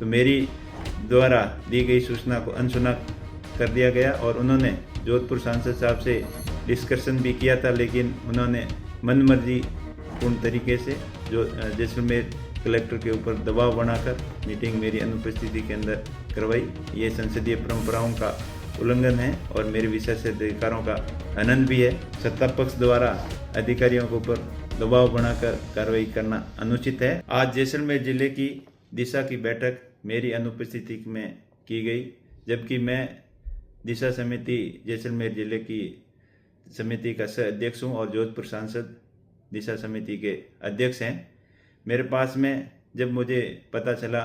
तो मेरी द्वारा दी गई सूचना को अनसुना कर दिया गया और उन्होंने जोधपुर सांसद साहब से डिस्कशन भी किया था, लेकिन उन्होंने मनमर्जी पूर्ण तरीके से जो जैसलमेर कलेक्टर के ऊपर दबाव बनाकर मीटिंग मेरी अनुपस्थिति के अंदर करवाई। ये संसदीय परंपराओं का उल्लंघन है और मेरे विशेषाधिकारों का हनन भी है। सत्ता पक्ष द्वारा अधिकारियों के ऊपर दबाव बनाकर कार्रवाई करना अनुचित है। आज जैसलमेर जिले की दिशा की बैठक मेरी अनुपस्थिति में की गई, जबकि मैं दिशा समिति जैसलमेर जिले की समिति का सह अध्यक्ष हूँ और जोधपुर सांसद दिशा समिति के अध्यक्ष हैं। मेरे पास में जब मुझे पता चला,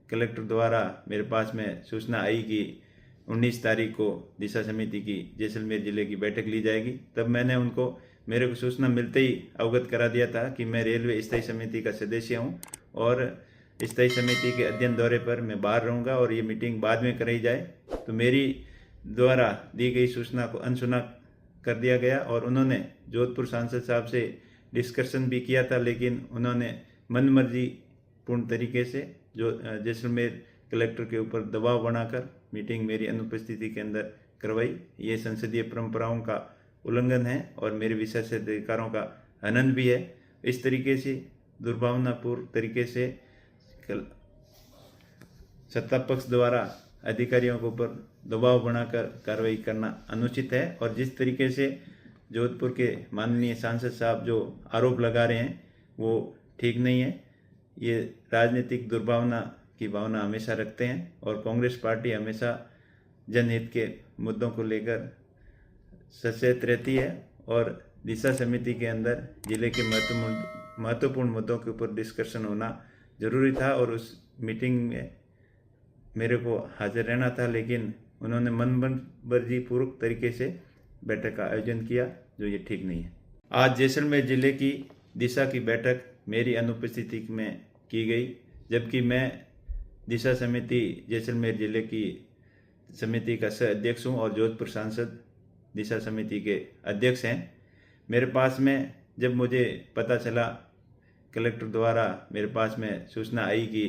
कलेक्टर द्वारा मेरे पास में सूचना आई कि 19 तारीख को दिशा समिति की जैसलमेर जिले की बैठक ली जाएगी, तब मैंने उनको मेरे को सूचना मिलते ही अवगत करा दिया था कि मैं रेलवे स्थायी समिति का सदस्य हूं और स्थायी समिति के अध्ययन दौरे पर मैं बाहर रहूंगा और ये मीटिंग बाद में कराई जाए। तो मेरी द्वारा दी गई सूचना को अनसुना कर दिया गया और उन्होंने जोधपुर सांसद साहब से डिस्कशन भी किया था, लेकिन उन्होंने मनमर्जी पूर्ण तरीके से जो जैसलमेर कलेक्टर के ऊपर दबाव बनाकर मीटिंग मेरी अनुपस्थिति के अंदर करवाई। ये संसदीय परंपराओं का उल्लंघन है और मेरे विशेषाधिकारों का हनन भी है। इस तरीके से दुर्भावनापूर्ण तरीके से सत्ता पक्ष द्वारा अधिकारियों के ऊपर दबाव बनाकर कार्रवाई करना अनुचित है और जिस तरीके से जोधपुर के माननीय सांसद साहब जो आरोप लगा रहे हैं वो ठीक नहीं है। ये राजनीतिक दुर्भावना की भावना हमेशा रखते हैं और कांग्रेस पार्टी हमेशा जनहित के मुद्दों को लेकर सचेत रहती है और दिशा समिति के अंदर जिले के महत्वपूर्ण मुद्दों के ऊपर डिस्कशन होना जरूरी था और उस मीटिंग में मेरे को हाजिर रहना था, लेकिन उन्होंने मनमर्जी पूर्वक तरीके से बैठक का आयोजन किया, जो ये ठीक नहीं है। आज जैसलमेर जिले की दिशा की बैठक मेरी अनुपस्थिति में की गई, जबकि मैं दिशा समिति जैसलमेर जिले की समिति का सह अध्यक्ष हूँ और जोधपुर सांसद दिशा समिति के अध्यक्ष हैं। मेरे पास में जब मुझे पता चला, कलेक्टर द्वारा मेरे पास में सूचना आई कि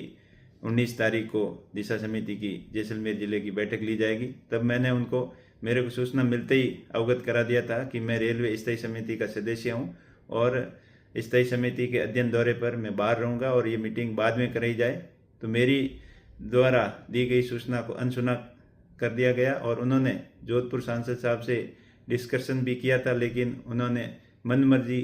19 तारीख को दिशा समिति की जैसलमेर जिले की बैठक ली जाएगी, तब मैंने उनको मेरे को सूचना मिलते ही अवगत करा दिया था कि मैं रेलवे स्थायी समिति का सदस्य हूं और स्थायी समिति के अध्ययन दौरे पर मैं बाहर रहूंगा और ये मीटिंग बाद में कराई जाए। तो मेरी द्वारा दी गई सूचना को अनसुना कर दिया गया और उन्होंने जोधपुर सांसद साहब से डिस्कशन भी किया था, लेकिन उन्होंने मनमर्जी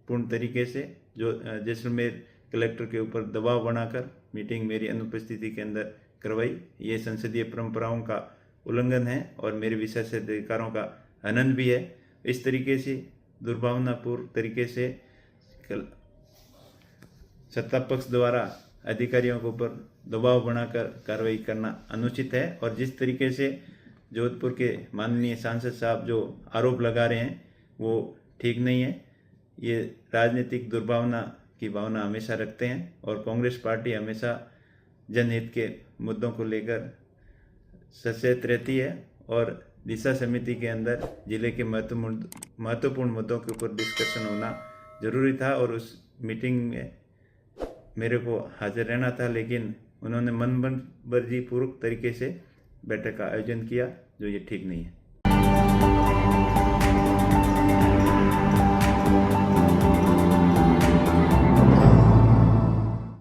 पूर्ण तरीके से जो जैसलमेर कलेक्टर के ऊपर दबाव बनाकर मीटिंग मेरी अनुपस्थिति के अंदर करवाई। ये संसदीय परंपराओं का उल्लंघन है और मेरे विशेषाधिकारों का हनन भी है। इस तरीके से दुर्भावनापूर्ण तरीके से सत्ता पक्ष द्वारा अधिकारियों के ऊपर दबाव बनाकर कार्रवाई करना अनुचित है और जिस तरीके से जोधपुर के माननीय सांसद साहब जो आरोप लगा रहे हैं वो ठीक नहीं है। ये राजनीतिक दुर्भावना की भावना हमेशा रखते हैं और कांग्रेस पार्टी हमेशा जनहित के मुद्दों को लेकर सचेत रहती है और दिशा समिति के अंदर जिले के महत्वपूर्ण मुद्दों के ऊपर डिस्कशन होना जरूरी था और उस मीटिंग में मेरे को हाजिर रहना था, लेकिन उन्होंने मनमर्जी पूर्वक तरीके से बैठक का आयोजन किया, जो ये ठीक नहीं है।